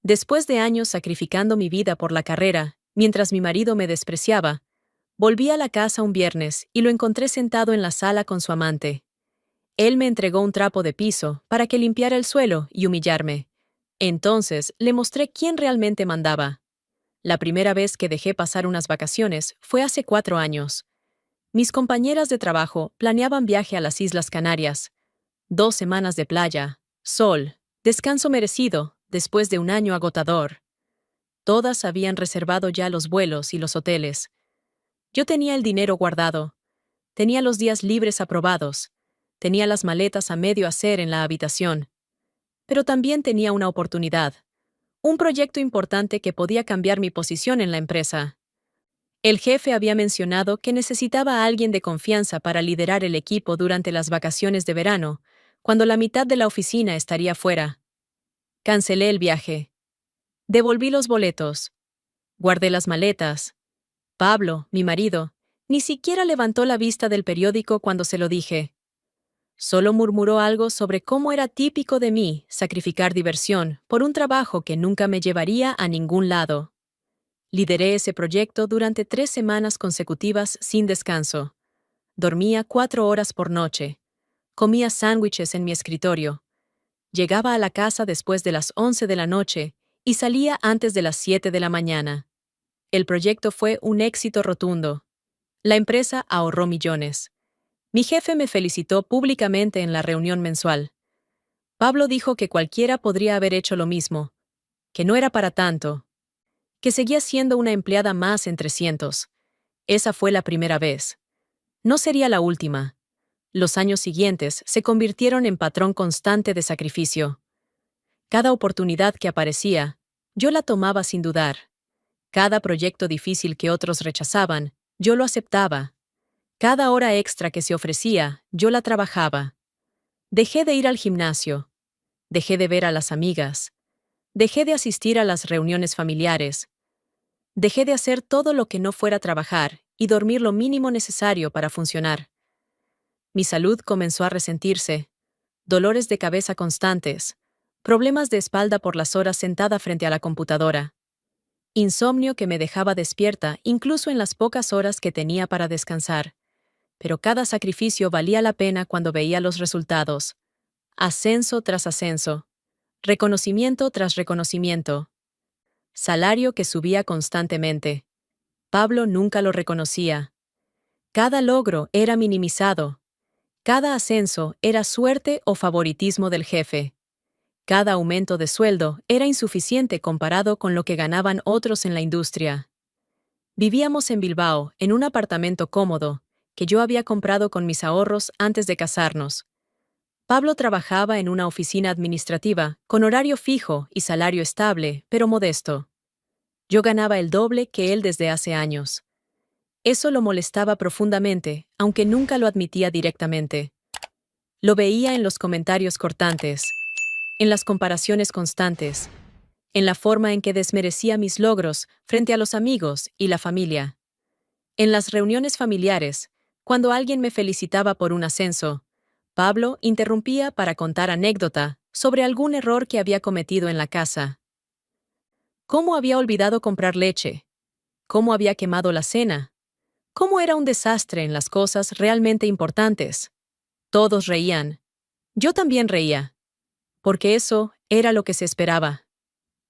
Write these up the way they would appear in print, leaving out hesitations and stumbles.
Después de años sacrificando mi vida por la carrera, mientras mi marido me despreciaba, volví a la casa un viernes y lo encontré sentado en la sala con su amante. Él me entregó un trapo de piso para que limpiara el suelo y humillarme. Entonces le mostré quién realmente mandaba. La primera vez que dejé pasar unas vacaciones fue hace 4 años. Mis compañeras de trabajo planeaban viaje a las Islas Canarias. 2 semanas de playa, sol, descanso merecido después de un año agotador. Todas habían reservado ya los vuelos y los hoteles. Yo tenía el dinero guardado. Tenía los días libres aprobados. Tenía las maletas a medio hacer en la habitación. Pero también tenía una oportunidad. Un proyecto importante que podía cambiar mi posición en la empresa. El jefe había mencionado que necesitaba a alguien de confianza para liderar el equipo durante las vacaciones de verano, cuando la mitad de la oficina estaría fuera. Cancelé el viaje. Devolví los boletos. Guardé las maletas. Pablo, mi marido, ni siquiera levantó la vista del periódico cuando se lo dije. Solo murmuró algo sobre cómo era típico de mí sacrificar diversión por un trabajo que nunca me llevaría a ningún lado. Lideré ese proyecto durante 3 semanas consecutivas sin descanso. Dormía 4 horas por noche. Comía sándwiches en mi escritorio. Llegaba a la casa después de las 11 de la noche y salía antes de las 7 de la mañana. El proyecto fue un éxito rotundo. La empresa ahorró millones. Mi jefe me felicitó públicamente en la reunión mensual. Pablo dijo que cualquiera podría haber hecho lo mismo, que no era para tanto, que seguía siendo una empleada más entre cientos. Esa fue la primera vez. No sería la última. Los años siguientes se convirtieron en patrón constante de sacrificio. Cada oportunidad que aparecía, yo la tomaba sin dudar. Cada proyecto difícil que otros rechazaban, yo lo aceptaba. Cada hora extra que se ofrecía, yo la trabajaba. Dejé de ir al gimnasio. Dejé de ver a las amigas. Dejé de asistir a las reuniones familiares. Dejé de hacer todo lo que no fuera trabajar y dormir lo mínimo necesario para funcionar. Mi salud comenzó a resentirse. Dolores de cabeza constantes. Problemas de espalda por las horas sentada frente a la computadora. Insomnio que me dejaba despierta incluso en las pocas horas que tenía para descansar. Pero cada sacrificio valía la pena cuando veía los resultados. Ascenso tras ascenso. Reconocimiento tras reconocimiento. Salario que subía constantemente. Pablo nunca lo reconocía. Cada logro era minimizado. Cada ascenso era suerte o favoritismo del jefe. Cada aumento de sueldo era insuficiente comparado con lo que ganaban otros en la industria. Vivíamos en Bilbao, en un apartamento cómodo, que yo había comprado con mis ahorros antes de casarnos. Pablo trabajaba en una oficina administrativa, con horario fijo y salario estable, pero modesto. Yo ganaba el doble que él desde hace años. Eso lo molestaba profundamente, aunque nunca lo admitía directamente. Lo veía en los comentarios cortantes, en las comparaciones constantes, en la forma en que desmerecía mis logros frente a los amigos y la familia. En las reuniones familiares, cuando alguien me felicitaba por un ascenso, Pablo interrumpía para contar anécdota sobre algún error que había cometido en la casa. ¿Cómo había olvidado comprar leche? ¿Cómo había quemado la cena? ¿Cómo era un desastre en las cosas realmente importantes? Todos reían. Yo también reía, porque eso era lo que se esperaba.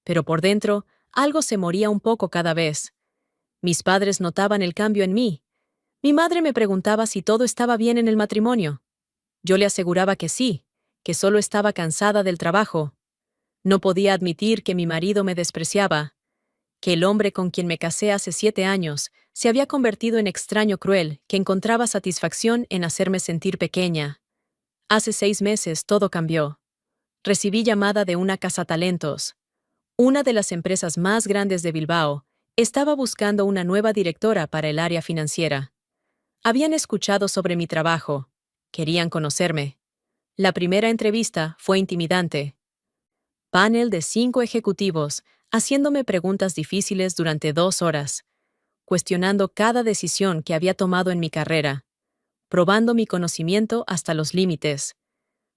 Pero por dentro, algo se moría un poco cada vez. Mis padres notaban el cambio en mí. Mi madre me preguntaba si todo estaba bien en el matrimonio. Yo le aseguraba que sí, que solo estaba cansada del trabajo. No podía admitir que mi marido me despreciaba, que el hombre con quien me casé hace 7 años se había convertido en extraño cruel que encontraba satisfacción en hacerme sentir pequeña. Hace 6 meses todo cambió. Recibí llamada de una cazatalentos. Una de las empresas más grandes de Bilbao estaba buscando una nueva directora para el área financiera. Habían escuchado sobre mi trabajo. Querían conocerme. La primera entrevista fue intimidante. Panel de 5 ejecutivos, haciéndome preguntas difíciles durante 2 horas, cuestionando cada decisión que había tomado en mi carrera, probando mi conocimiento hasta los límites.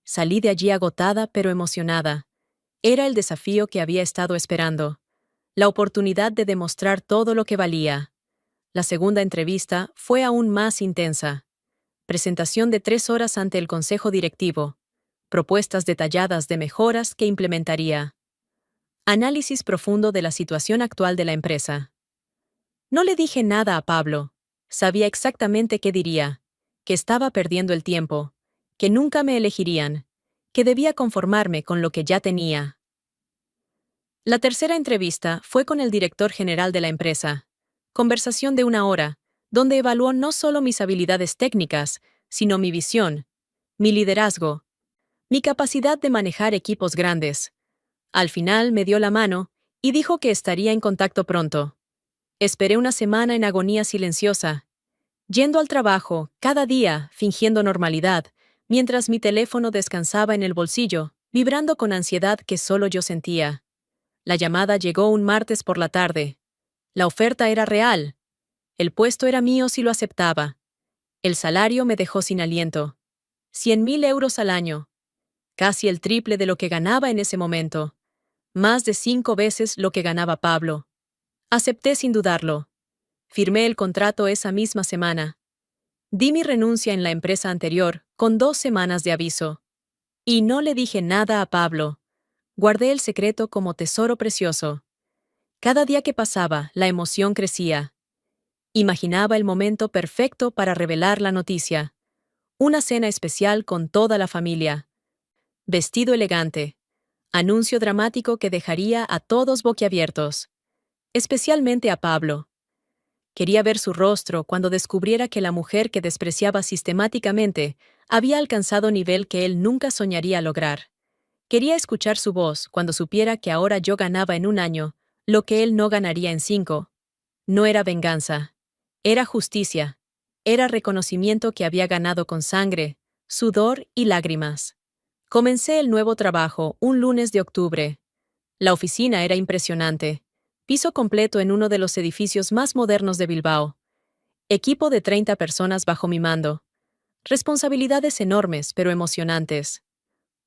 Salí de allí agotada pero emocionada. Era el desafío que había estado esperando. La oportunidad de demostrar todo lo que valía. La segunda entrevista fue aún más intensa. Presentación de 3 horas ante el consejo directivo. Propuestas detalladas de mejoras que implementaría. Análisis profundo de la situación actual de la empresa. No le dije nada a Pablo. Sabía exactamente qué diría. Que estaba perdiendo el tiempo. Que nunca me elegirían. Que debía conformarme con lo que ya tenía. La tercera entrevista fue con el director general de la empresa. Conversación de 1 hora, donde evaluó no solo mis habilidades técnicas, sino mi visión, mi liderazgo, mi capacidad de manejar equipos grandes. Al final me dio la mano y dijo que estaría en contacto pronto. Esperé una semana en agonía silenciosa, yendo al trabajo, cada día, fingiendo normalidad, mientras mi teléfono descansaba en el bolsillo, vibrando con ansiedad que solo yo sentía. La llamada llegó un martes por la tarde. La oferta era real. El puesto era mío si lo aceptaba. El salario me dejó sin aliento. 100.000 euros al año. Casi el triple de lo que ganaba en ese momento. Más de 5 veces lo que ganaba Pablo. Acepté sin dudarlo. Firmé el contrato esa misma semana. Di mi renuncia en la empresa anterior, con 2 semanas de aviso. Y no le dije nada a Pablo. Guardé el secreto como tesoro precioso. Cada día que pasaba, la emoción crecía. Imaginaba el momento perfecto para revelar la noticia. Una cena especial con toda la familia. Vestido elegante. Anuncio dramático que dejaría a todos boquiabiertos. Especialmente a Pablo. Quería ver su rostro cuando descubriera que la mujer que despreciaba sistemáticamente había alcanzado nivel que él nunca soñaría lograr. Quería escuchar su voz cuando supiera que ahora yo ganaba en 1 año lo que él no ganaría en 5. No era venganza. Era justicia. Era reconocimiento que había ganado con sangre, sudor y lágrimas. Comencé el nuevo trabajo un lunes de octubre. La oficina era impresionante. Piso completo en uno de los edificios más modernos de Bilbao. Equipo de 30 personas bajo mi mando. Responsabilidades enormes pero emocionantes.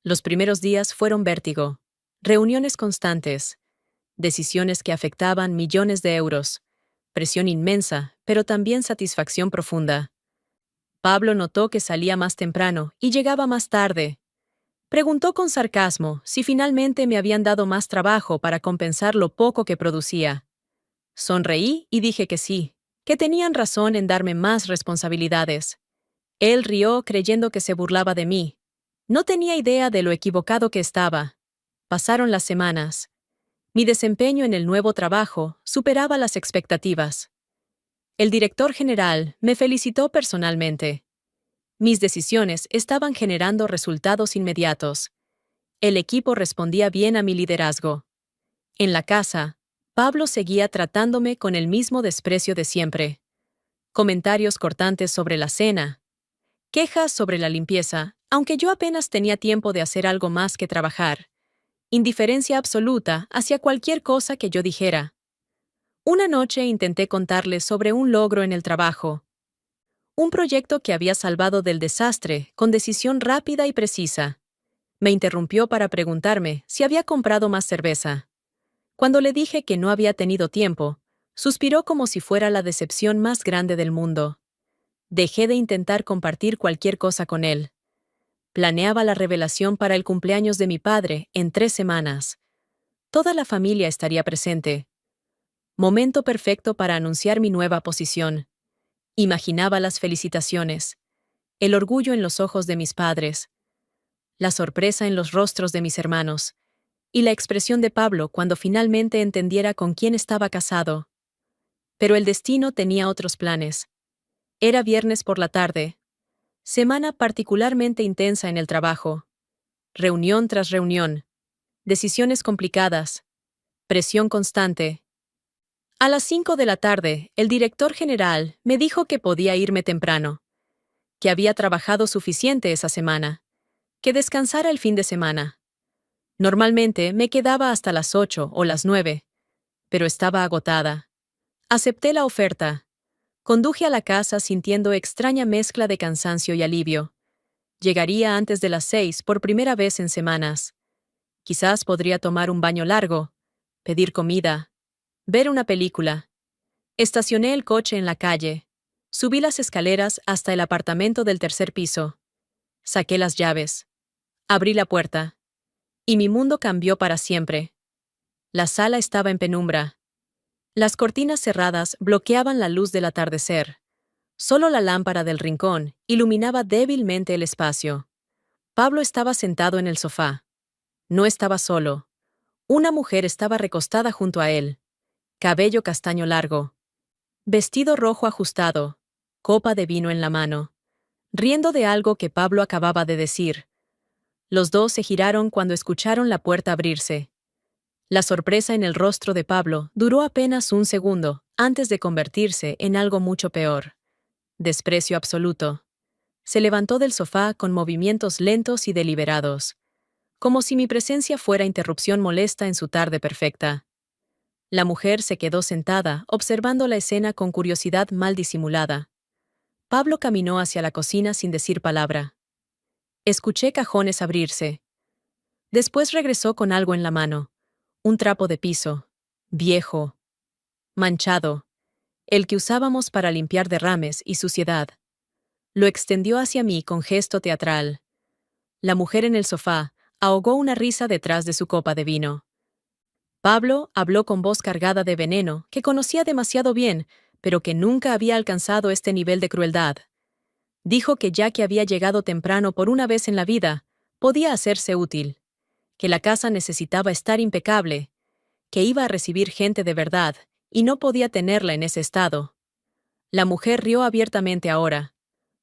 Los primeros días fueron vértigo. Reuniones constantes. Decisiones que afectaban millones de euros. Presión inmensa, pero también satisfacción profunda. Pablo notó que salía más temprano y llegaba más tarde. Preguntó con sarcasmo si finalmente me habían dado más trabajo para compensar lo poco que producía. Sonreí y dije que sí, que tenían razón en darme más responsabilidades. Él rió creyendo que se burlaba de mí. No tenía idea de lo equivocado que estaba. Pasaron las semanas. Mi desempeño en el nuevo trabajo superaba las expectativas. El director general me felicitó personalmente. Mis decisiones estaban generando resultados inmediatos. El equipo respondía bien a mi liderazgo. En la casa, Pablo seguía tratándome con el mismo desprecio de siempre. Comentarios cortantes sobre la cena. Quejas sobre la limpieza, aunque yo apenas tenía tiempo de hacer algo más que trabajar. Indiferencia absoluta hacia cualquier cosa que yo dijera. Una noche intenté contarles sobre un logro en el trabajo. Un proyecto que había salvado del desastre con decisión rápida y precisa. Me interrumpió para preguntarme si había comprado más cerveza. Cuando le dije que no había tenido tiempo, suspiró como si fuera la decepción más grande del mundo. Dejé de intentar compartir cualquier cosa con él. Planeaba la revelación para el cumpleaños de mi padre en 3 semanas. Toda la familia estaría presente. Momento perfecto para anunciar mi nueva posición. Imaginaba las felicitaciones, el orgullo en los ojos de mis padres, la sorpresa en los rostros de mis hermanos, y la expresión de Pablo cuando finalmente entendiera con quién estaba casado. Pero el destino tenía otros planes. Era viernes por la tarde. Semana particularmente intensa en el trabajo. Reunión tras reunión. Decisiones complicadas. Presión constante. A las 5 de la tarde, el director general me dijo que podía irme temprano, que había trabajado suficiente esa semana, que descansara el fin de semana. Normalmente me quedaba hasta las 8 o las 9, pero estaba agotada. Acepté la oferta. Conduje a la casa sintiendo extraña mezcla de cansancio y alivio. Llegaría antes de las 6 por primera vez en semanas. Quizás podría tomar un baño largo, pedir comida, ver una película. Estacioné el coche en la calle. Subí las escaleras hasta el apartamento del tercer piso. Saqué las llaves. Abrí la puerta. Y mi mundo cambió para siempre. La sala estaba en penumbra. Las cortinas cerradas bloqueaban la luz del atardecer. Solo la lámpara del rincón iluminaba débilmente el espacio. Pablo estaba sentado en el sofá. No estaba solo. Una mujer estaba recostada junto a él. Cabello castaño largo. Vestido rojo ajustado. Copa de vino en la mano. Riendo de algo que Pablo acababa de decir. Los dos se giraron cuando escucharon la puerta abrirse. La sorpresa en el rostro de Pablo duró apenas un segundo, antes de convertirse en algo mucho peor. Desprecio absoluto. Se levantó del sofá con movimientos lentos y deliberados, como si mi presencia fuera interrupción molesta en su tarde perfecta. La mujer se quedó sentada, observando la escena con curiosidad mal disimulada. Pablo caminó hacia la cocina sin decir palabra. Escuché cajones abrirse. Después regresó con algo en la mano. Un trapo de piso. Viejo. Manchado. El que usábamos para limpiar derrames y suciedad. Lo extendió hacia mí con gesto teatral. La mujer en el sofá ahogó una risa detrás de su copa de vino. Pablo habló con voz cargada de veneno, que conocía demasiado bien, pero que nunca había alcanzado este nivel de crueldad. Dijo que ya que había llegado temprano por una vez en la vida, podía hacerse útil, que la casa necesitaba estar impecable, que iba a recibir gente de verdad, y no podía tenerla en ese estado. La mujer rió abiertamente ahora.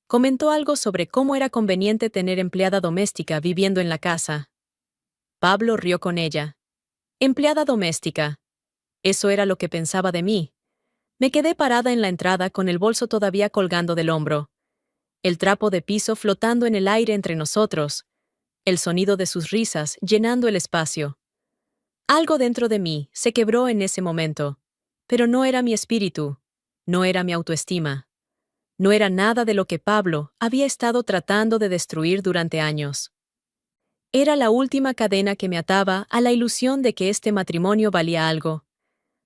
Comentó algo sobre cómo era conveniente tener empleada doméstica viviendo en la casa. Pablo rió con ella. Empleada doméstica. Eso era lo que pensaba de mí. Me quedé parada en la entrada con el bolso todavía colgando del hombro. El trapo de piso flotando en el aire entre nosotros. El sonido de sus risas llenando el espacio. Algo dentro de mí se quebró en ese momento. Pero no era mi espíritu. No era mi autoestima. No era nada de lo que Pablo había estado tratando de destruir durante años. Era la última cadena que me ataba a la ilusión de que este matrimonio valía algo,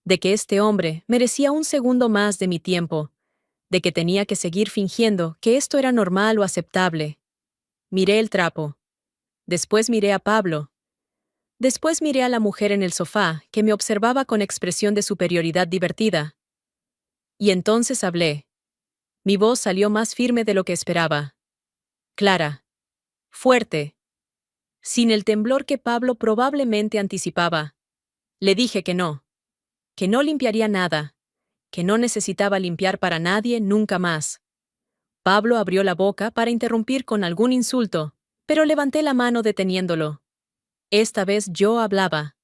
de que este hombre merecía un segundo más de mi tiempo, de que tenía que seguir fingiendo que esto era normal o aceptable. Miré el trapo. Después miré a Pablo. Después miré a la mujer en el sofá, que me observaba con expresión de superioridad divertida. Y entonces hablé. Mi voz salió más firme de lo que esperaba. Clara. Fuerte. Sin el temblor que Pablo probablemente anticipaba. Le dije que no limpiaría nada, que no necesitaba limpiar para nadie nunca más. Pablo abrió la boca para interrumpir con algún insulto, pero levanté la mano deteniéndolo. Esta vez yo hablaba.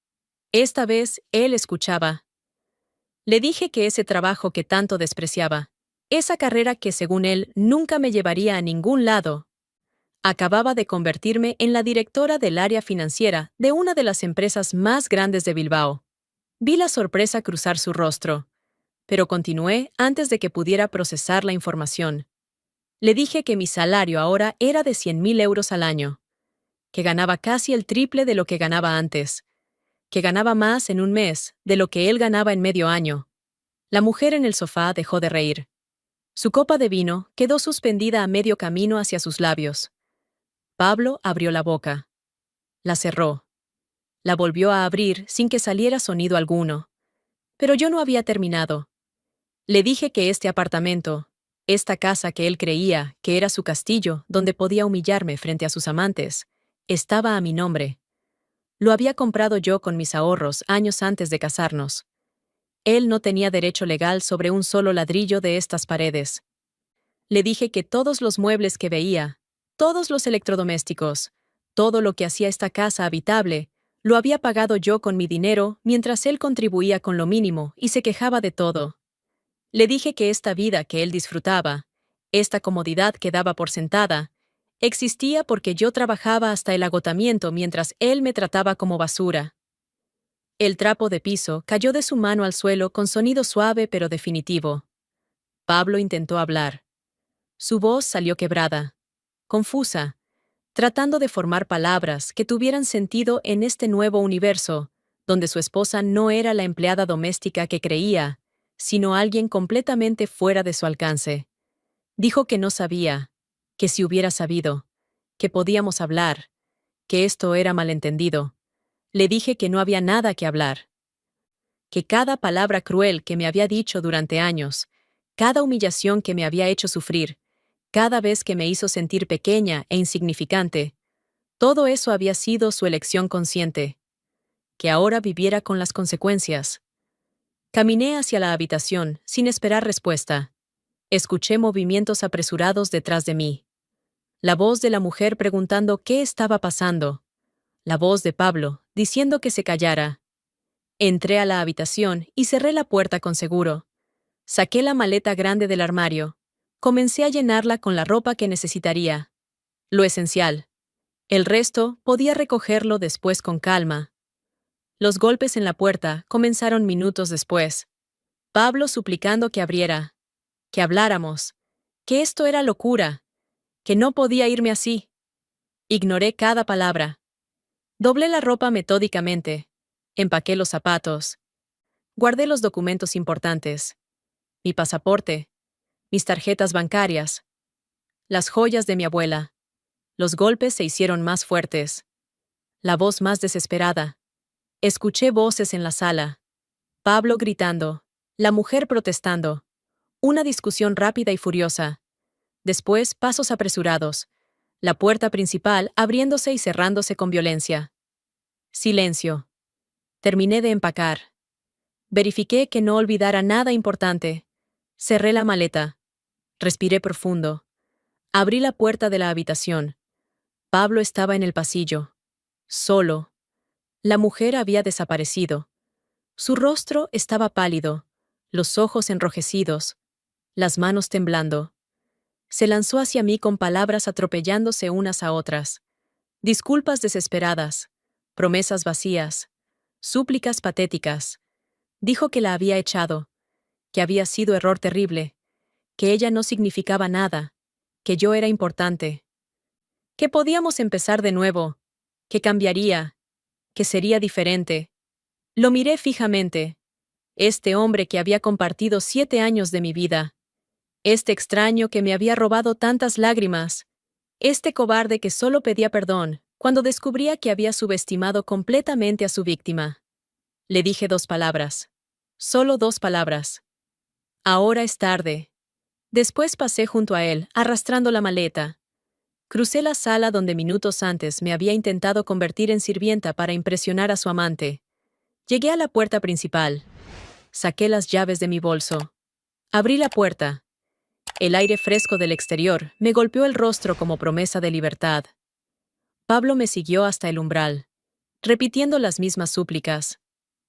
Esta vez él escuchaba. Le dije que ese trabajo que tanto despreciaba, esa carrera que según él nunca me llevaría a ningún lado, acababa de convertirme en la directora del área financiera de una de las empresas más grandes de Bilbao. Vi la sorpresa cruzar su rostro, pero continué antes de que pudiera procesar la información. Le dije que mi salario ahora era de 100.000 euros al año, que ganaba casi el triple de lo que ganaba antes, que ganaba más en un mes de lo que él ganaba en medio año. La mujer en el sofá dejó de reír. Su copa de vino quedó suspendida a medio camino hacia sus labios. Pablo abrió la boca. La cerró. La volvió a abrir sin que saliera sonido alguno. Pero yo no había terminado. Le dije que este apartamento, esta casa que él creía que era su castillo donde podía humillarme frente a sus amantes, estaba a mi nombre. Lo había comprado yo con mis ahorros años antes de casarnos. Él no tenía derecho legal sobre un solo ladrillo de estas paredes. Le dije que todos los muebles que veía, todos los electrodomésticos, todo lo que hacía esta casa habitable, lo había pagado yo con mi dinero mientras él contribuía con lo mínimo y se quejaba de todo. Le dije que esta vida que él disfrutaba, esta comodidad que daba por sentada, existía porque yo trabajaba hasta el agotamiento mientras él me trataba como basura. El trapo de piso cayó de su mano al suelo con sonido suave pero definitivo. Pablo intentó hablar. Su voz salió quebrada, confusa, tratando de formar palabras que tuvieran sentido en este nuevo universo, donde su esposa no era la empleada doméstica que creía, sino alguien completamente fuera de su alcance. Dijo que no sabía, que si hubiera sabido, que podíamos hablar, que esto era malentendido. Le dije que no había nada que hablar, que cada palabra cruel que me había dicho durante años, cada humillación que me había hecho sufrir, cada vez que me hizo sentir pequeña e insignificante, todo eso había sido su elección consciente, que ahora viviera con las consecuencias. Caminé hacia la habitación sin esperar respuesta. Escuché movimientos apresurados detrás de mí. La voz de la mujer preguntando qué estaba pasando. La voz de Pablo, diciendo que se callara. Entré a la habitación y cerré la puerta con seguro. Saqué la maleta grande del armario. Comencé a llenarla con la ropa que necesitaría. Lo esencial. El resto podía recogerlo después con calma. Los golpes en la puerta comenzaron minutos después. Pablo suplicando que abriera, que habláramos, que esto era locura, que no podía irme así. Ignoré cada palabra. Doblé la ropa metódicamente. Empaqué los zapatos. Guardé los documentos importantes. Mi pasaporte. Mis tarjetas bancarias. Las joyas de mi abuela. Los golpes se hicieron más fuertes. La voz más desesperada. Escuché voces en la sala. Pablo gritando. La mujer protestando. Una discusión rápida y furiosa. Después, pasos apresurados. La puerta principal abriéndose y cerrándose con violencia. Silencio. Terminé de empacar. Verifiqué que no olvidara nada importante. Cerré la maleta. Respiré profundo. Abrí la puerta de la habitación. Pablo estaba en el pasillo. Solo. La mujer había desaparecido. Su rostro estaba pálido, los ojos enrojecidos, las manos temblando. Se lanzó hacia mí con palabras atropellándose unas a otras. Disculpas desesperadas, promesas vacías, súplicas patéticas. Dijo que la había echado, que había sido error terrible, que ella no significaba nada, que yo era importante, que podíamos empezar de nuevo, que cambiaría, que sería diferente. Lo miré fijamente. Este hombre que había compartido 7 años de mi vida. Este extraño que me había robado tantas lágrimas. Este cobarde que solo pedía perdón cuando descubría que había subestimado completamente a su víctima. Le dije 2 palabras. Solo 2 palabras. Ahora es tarde. Después pasé junto a él, arrastrando la maleta. Crucé la sala donde minutos antes me había intentado convertir en sirvienta para impresionar a su amante. Llegué a la puerta principal. Saqué las llaves de mi bolso. Abrí la puerta. El aire fresco del exterior me golpeó el rostro como promesa de libertad. Pablo me siguió hasta el umbral, repitiendo las mismas súplicas,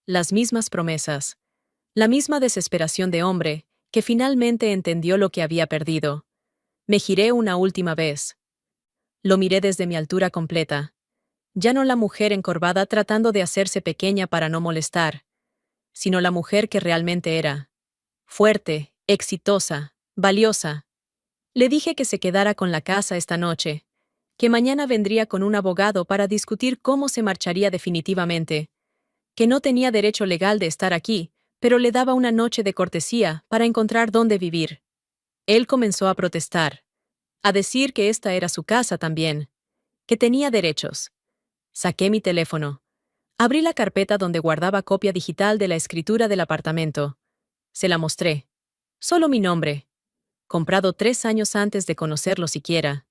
las mismas promesas, la misma desesperación de hombre que finalmente entendió lo que había perdido. Me giré una última vez. Lo miré desde mi altura completa. Ya no la mujer encorvada tratando de hacerse pequeña para no molestar, sino la mujer que realmente era. Fuerte, exitosa, valiosa. Le dije que se quedara con la casa esta noche, que mañana vendría con un abogado para discutir cómo se marcharía definitivamente, que no tenía derecho legal de estar aquí, pero le daba una noche de cortesía para encontrar dónde vivir. Él comenzó a protestar, a decir que esta era su casa también, que tenía derechos. Saqué mi teléfono. Abrí la carpeta donde guardaba copia digital de la escritura del apartamento. Se la mostré. Solo mi nombre. Comprado 3 años antes de conocerlo siquiera.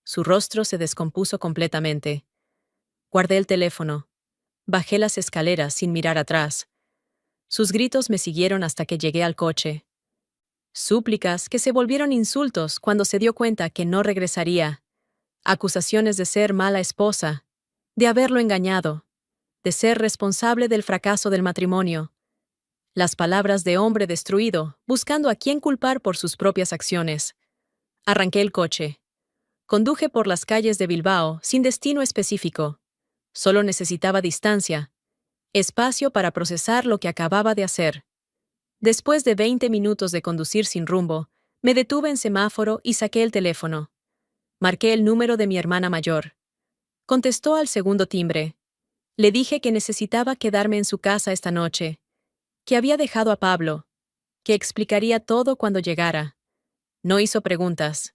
Su rostro se descompuso completamente. Guardé el teléfono. Bajé las escaleras sin mirar atrás. Sus gritos me siguieron hasta que llegué al coche. Súplicas que se volvieron insultos cuando se dio cuenta que no regresaría. Acusaciones de ser mala esposa, de haberlo engañado, de ser responsable del fracaso del matrimonio. Las palabras de hombre destruido, buscando a quién culpar por sus propias acciones. Arranqué el coche. Conduje por las calles de Bilbao sin destino específico. Solo necesitaba distancia, espacio para procesar lo que acababa de hacer. Después de 20 minutos de conducir sin rumbo, me detuve en semáforo y saqué el teléfono. Marqué el número de mi hermana mayor. Contestó al segundo timbre. Le dije que necesitaba quedarme en su casa esta noche, que había dejado a Pablo, que explicaría todo cuando llegara. No hizo preguntas.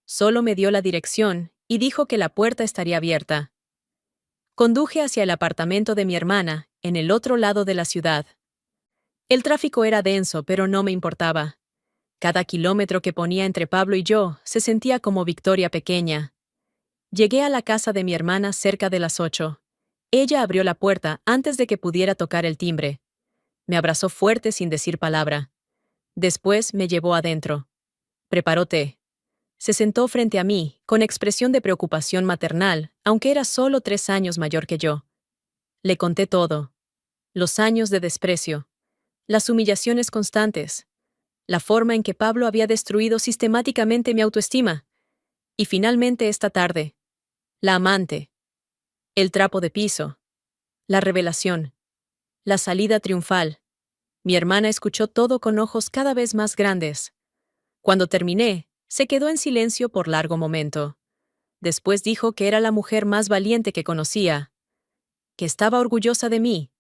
Solo me dio la dirección y dijo que la puerta estaría abierta. Conduje hacia el apartamento de mi hermana, en el otro lado de la ciudad. El tráfico era denso, pero no me importaba. Cada kilómetro que ponía entre Pablo y yo se sentía como victoria pequeña. Llegué a la casa de mi hermana cerca de las 8. Ella abrió la puerta antes de que pudiera tocar el timbre. Me abrazó fuerte sin decir palabra. Después me llevó adentro. Preparó té. Se sentó frente a mí, con expresión de preocupación maternal, aunque era solo 3 años mayor que yo. Le conté todo. Los años de desprecio. Las humillaciones constantes. La forma en que Pablo había destruido sistemáticamente mi autoestima. Y finalmente esta tarde. La amante. El trapo de piso. La revelación. La salida triunfal. Mi hermana escuchó todo con ojos cada vez más grandes. Cuando terminé, se quedó en silencio por largo momento. Después dijo que era la mujer más valiente que conocía, que estaba orgullosa de mí,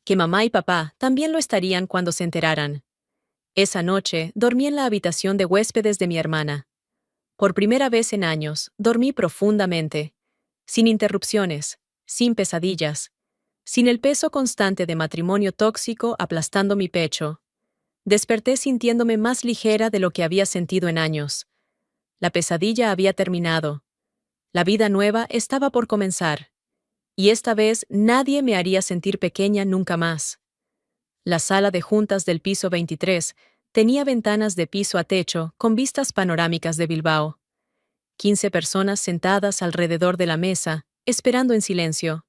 que mamá y papá también lo estarían cuando se enteraran. Esa noche dormí en la habitación de huéspedes de mi hermana. Por primera vez en años, dormí profundamente, sin interrupciones, sin pesadillas, sin el peso constante de matrimonio tóxico aplastando mi pecho. Desperté sintiéndome más ligera de lo que había sentido en años. La pesadilla había terminado. La vida nueva estaba por comenzar. Y esta vez nadie me haría sentir pequeña nunca más. La sala de juntas del piso 23 tenía ventanas de piso a techo con vistas panorámicas de Bilbao. 15 personas sentadas alrededor de la mesa, esperando en silencio.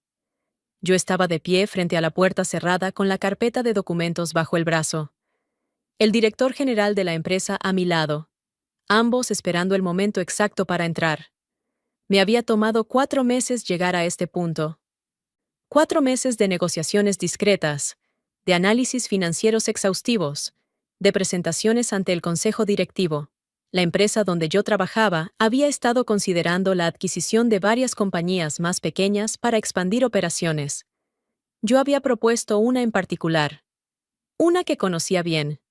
Yo estaba de pie frente a la puerta cerrada con la carpeta de documentos bajo el brazo. El director general de la empresa a mi lado, ambos esperando el momento exacto para entrar. Me había tomado 4 meses llegar a este punto. 4 meses de negociaciones discretas, de análisis financieros exhaustivos, de presentaciones ante el consejo directivo. La empresa donde yo trabajaba había estado considerando la adquisición de varias compañías más pequeñas para expandir operaciones. Yo había propuesto una en particular, una que conocía bien,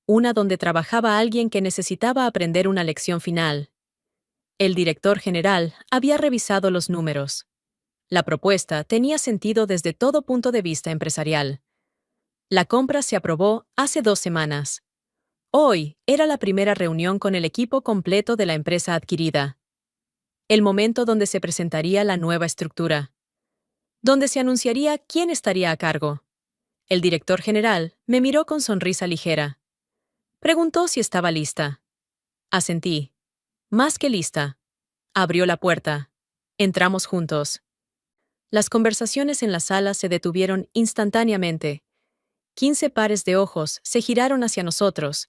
una donde trabajaba alguien que necesitaba aprender una lección final. El director general había revisado los números. La propuesta tenía sentido desde todo punto de vista empresarial. La compra se aprobó hace 2 semanas. Hoy era la primera reunión con el equipo completo de la empresa adquirida. El momento donde se presentaría la nueva estructura. Donde se anunciaría quién estaría a cargo. El director general me miró con sonrisa ligera. Preguntó si estaba lista. Asentí. Más que lista. Abrió la puerta. Entramos juntos. Las conversaciones en la sala se detuvieron instantáneamente. 15 pares de ojos se giraron hacia nosotros.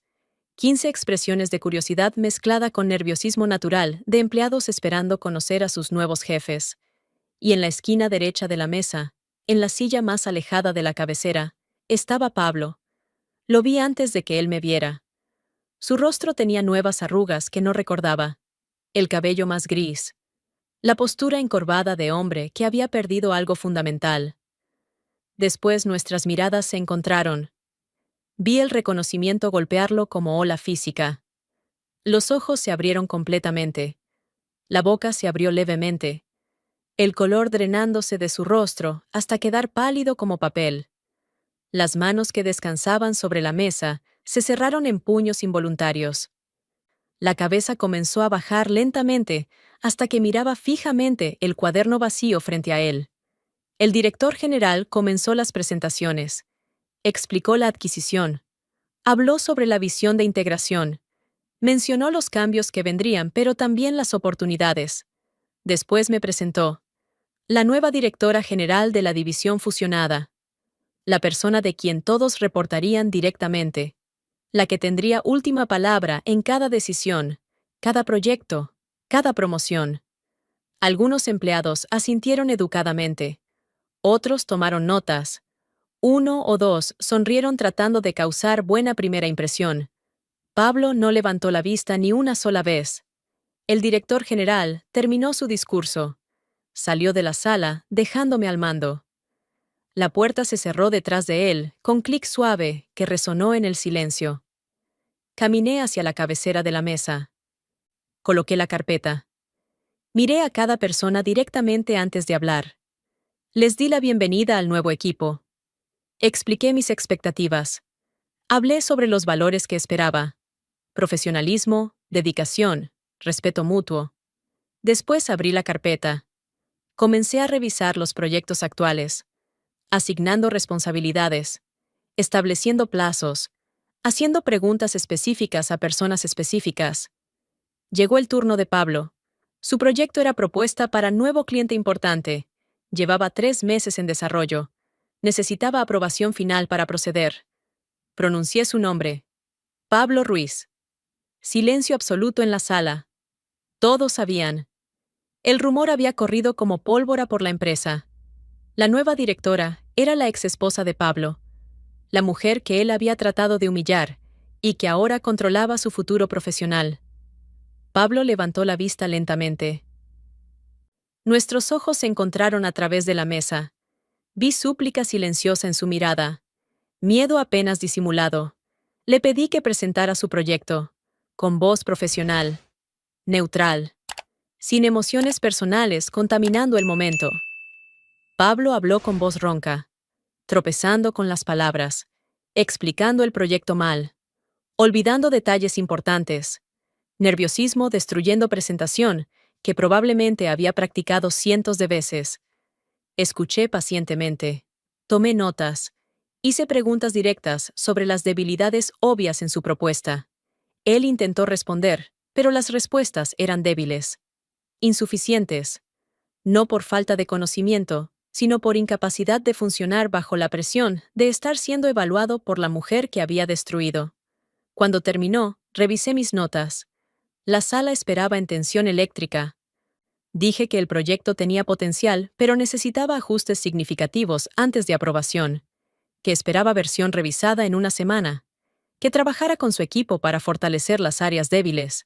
15 expresiones de curiosidad mezclada con nerviosismo natural de empleados esperando conocer a sus nuevos jefes. Y en la esquina derecha de la mesa, en la silla más alejada de la cabecera, estaba Pablo. Lo vi antes de que él me viera. Su rostro tenía nuevas arrugas que no recordaba. El cabello más gris. La postura encorvada de hombre que había perdido algo fundamental. Después nuestras miradas se encontraron. Vi el reconocimiento golpearlo como ola física. Los ojos se abrieron completamente. La boca se abrió levemente. El color drenándose de su rostro hasta quedar pálido como papel. Las manos que descansaban sobre la mesa se cerraron en puños involuntarios. La cabeza comenzó a bajar lentamente hasta que miraba fijamente el cuaderno vacío frente a él. El director general comenzó las presentaciones. Explicó la adquisición. Habló sobre la visión de integración. Mencionó los cambios que vendrían, pero también las oportunidades. Después me presentó. La nueva directora general de la división fusionada. La persona de quien todos reportarían directamente. La que tendría última palabra en cada decisión, cada proyecto, cada promoción. Algunos empleados asintieron educadamente. Otros tomaron notas. 1 o 2 sonrieron tratando de causar buena primera impresión. Pablo no levantó la vista ni una sola vez. El director general terminó su discurso. Salió de la sala, dejándome al mando. La puerta se cerró detrás de él, con clic suave que resonó en el silencio. Caminé hacia la cabecera de la mesa. Coloqué la carpeta. Miré a cada persona directamente antes de hablar. Les di la bienvenida al nuevo equipo. Expliqué mis expectativas. Hablé sobre los valores que esperaba: profesionalismo, dedicación, respeto mutuo. Después abrí la carpeta. Comencé a revisar los proyectos actuales, asignando responsabilidades, estableciendo plazos, haciendo preguntas específicas a personas específicas. Llegó el turno de Pablo. Su proyecto era propuesta para nuevo cliente importante. Llevaba 3 meses en desarrollo. Necesitaba aprobación final para proceder. Pronuncié su nombre. Pablo Ruiz. Silencio absoluto en la sala. Todos sabían. El rumor había corrido como pólvora por la empresa. La nueva directora era la exesposa de Pablo, la mujer que él había tratado de humillar y que ahora controlaba su futuro profesional. Pablo levantó la vista lentamente. Nuestros ojos se encontraron a través de la mesa. Vi súplica silenciosa en su mirada, miedo apenas disimulado. Le pedí que presentara su proyecto, con voz profesional, neutral, sin emociones personales contaminando el momento. Pablo habló con voz ronca, tropezando con las palabras, explicando el proyecto mal, olvidando detalles importantes, nerviosismo destruyendo presentación que probablemente había practicado cientos de veces. Escuché pacientemente, tomé notas, hice preguntas directas sobre las debilidades obvias en su propuesta. Él intentó responder, pero las respuestas eran débiles, insuficientes, no por falta de conocimiento, sino por incapacidad de funcionar bajo la presión de estar siendo evaluado por la mujer que había destruido. Cuando terminó, revisé mis notas. La sala esperaba en tensión eléctrica. Dije que el proyecto tenía potencial, pero necesitaba ajustes significativos antes de aprobación, que esperaba versión revisada en una semana, que trabajara con su equipo para fortalecer las áreas débiles.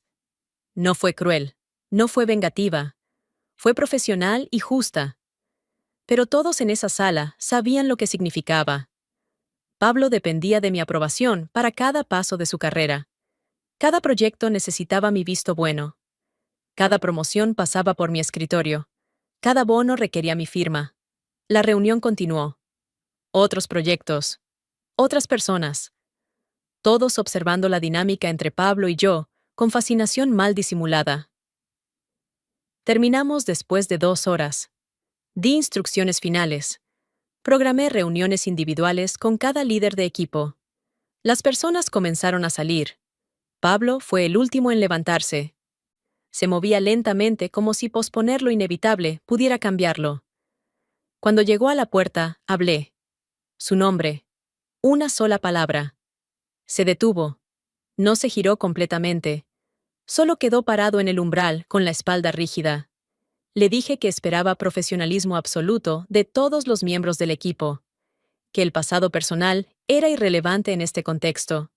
No fue cruel, no fue vengativa, fue profesional y justa. Pero todos en esa sala sabían lo que significaba. Pablo dependía de mi aprobación para cada paso de su carrera. Cada proyecto necesitaba mi visto bueno. Cada promoción pasaba por mi escritorio. Cada bono requería mi firma. La reunión continuó. Otros proyectos. Otras personas. Todos observando la dinámica entre Pablo y yo, con fascinación mal disimulada. Terminamos después de 2 horas. Di instrucciones finales. Programé reuniones individuales con cada líder de equipo. Las personas comenzaron a salir. Pablo fue el último en levantarse. Se movía lentamente como si posponer lo inevitable pudiera cambiarlo. Cuando llegó a la puerta, hablé. Su nombre. Una sola palabra. Se detuvo. No se giró completamente. Solo quedó parado en el umbral con la espalda rígida. Le dije que esperaba profesionalismo absoluto de todos los miembros del equipo, que el pasado personal era irrelevante en este contexto,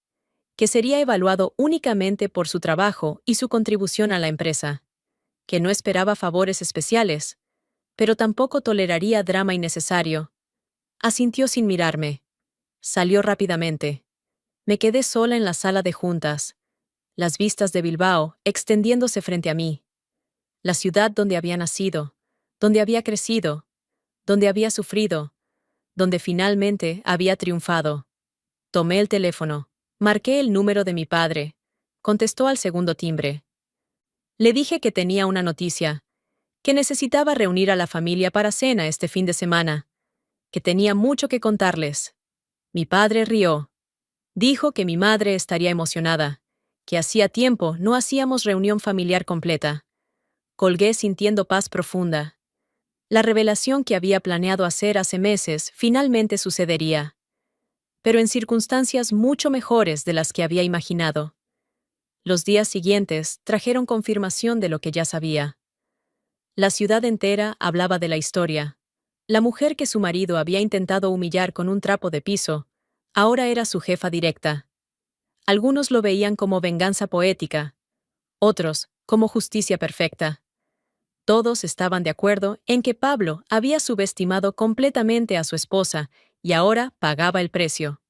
que sería evaluado únicamente por su trabajo y su contribución a la empresa, que no esperaba favores especiales, pero tampoco toleraría drama innecesario. Asintió sin mirarme. Salió rápidamente. Me quedé sola en la sala de juntas, las vistas de Bilbao extendiéndose frente a mí. La ciudad donde había nacido, donde había crecido, donde había sufrido, donde finalmente había triunfado. Tomé el teléfono, marqué el número de mi padre. Contestó al segundo timbre. Le dije que tenía una noticia, que necesitaba reunir a la familia para cena este fin de semana, que tenía mucho que contarles. Mi padre rió. Dijo que mi madre estaría emocionada, que hacía tiempo no hacíamos reunión familiar completa. Colgué sintiendo paz profunda. La revelación que había planeado hacer hace meses finalmente sucedería, pero en circunstancias mucho mejores de las que había imaginado. Los días siguientes trajeron confirmación de lo que ya sabía. La ciudad entera hablaba de la historia. La mujer que su marido había intentado humillar con un trapo de piso, ahora era su jefa directa. Algunos lo veían como venganza poética, otros como justicia perfecta. Todos estaban de acuerdo en que Pablo había subestimado completamente a su esposa y ahora pagaba el precio.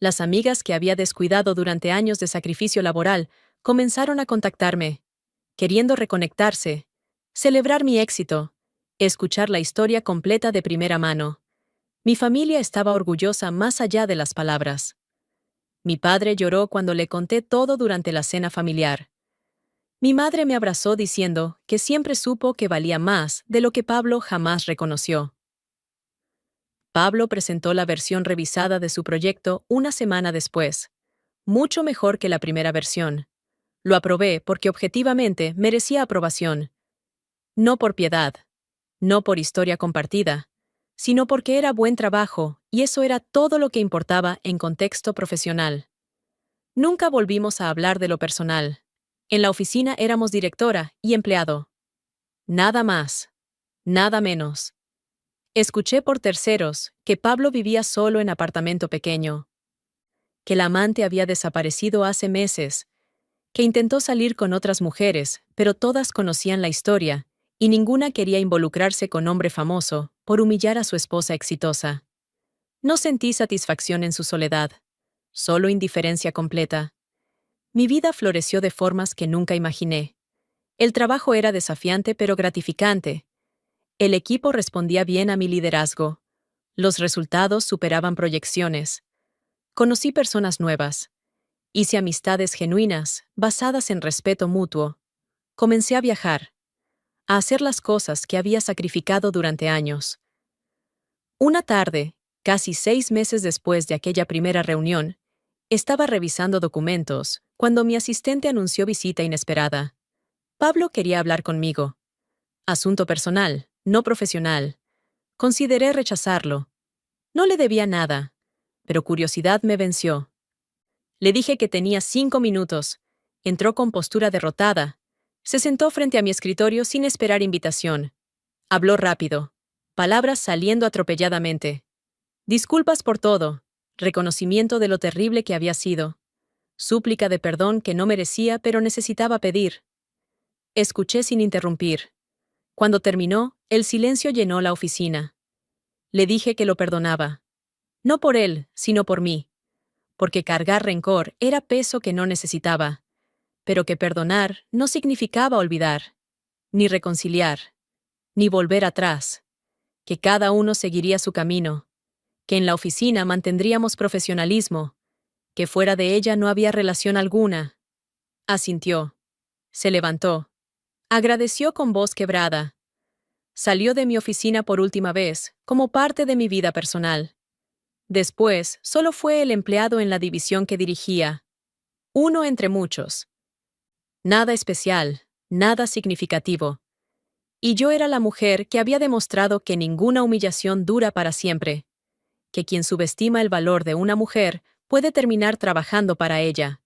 Las amigas que había descuidado durante años de sacrificio laboral comenzaron a contactarme, queriendo reconectarse, celebrar mi éxito, escuchar la historia completa de primera mano. Mi familia estaba orgullosa más allá de las palabras. Mi padre lloró cuando le conté todo durante la cena familiar. Mi madre me abrazó diciendo que siempre supo que valía más de lo que Pablo jamás reconoció. Pablo presentó la versión revisada de su proyecto una semana después, mucho mejor que la primera versión. Lo aprobé porque objetivamente merecía aprobación. No por piedad, no por historia compartida, sino porque era buen trabajo y eso era todo lo que importaba en contexto profesional. Nunca volvimos a hablar de lo personal. En la oficina éramos directora y empleado. Nada más, nada menos. Escuché por terceros que Pablo vivía solo en apartamento pequeño, que la amante había desaparecido hace meses, que intentó salir con otras mujeres, pero todas conocían la historia, y ninguna quería involucrarse con hombre famoso por humillar a su esposa exitosa. No sentí satisfacción en su soledad, solo indiferencia completa. Mi vida floreció de formas que nunca imaginé. El trabajo era desafiante pero gratificante. El equipo respondía bien a mi liderazgo. Los resultados superaban proyecciones. Conocí personas nuevas. Hice amistades genuinas, basadas en respeto mutuo. Comencé a viajar, a hacer las cosas que había sacrificado durante años. Una tarde, casi 6 meses después de aquella primera reunión, estaba revisando documentos cuando mi asistente anunció visita inesperada. Pablo quería hablar conmigo. Asunto personal, no profesional. Consideré rechazarlo. No le debía nada, pero curiosidad me venció. Le dije que tenía 5 minutos. Entró con postura derrotada. Se sentó frente a mi escritorio sin esperar invitación. Habló rápido, palabras saliendo atropelladamente. Disculpas por todo, reconocimiento de lo terrible que había sido, súplica de perdón que no merecía pero necesitaba pedir. Escuché sin interrumpir. Cuando terminó, el silencio llenó la oficina. Le dije que lo perdonaba. No por él, sino por mí. Porque cargar rencor era peso que no necesitaba. Pero que perdonar no significaba olvidar, ni reconciliar, ni volver atrás. Que cada uno seguiría su camino. Que en la oficina mantendríamos profesionalismo. Que fuera de ella no había relación alguna. Asintió. Se levantó. Agradeció con voz quebrada. Salió de mi oficina por última vez, como parte de mi vida personal. Después, solo fue el empleado en la división que dirigía. Uno entre muchos. Nada especial, nada significativo. Y yo era la mujer que había demostrado que ninguna humillación dura para siempre. Que quien subestima el valor de una mujer puede terminar trabajando para ella.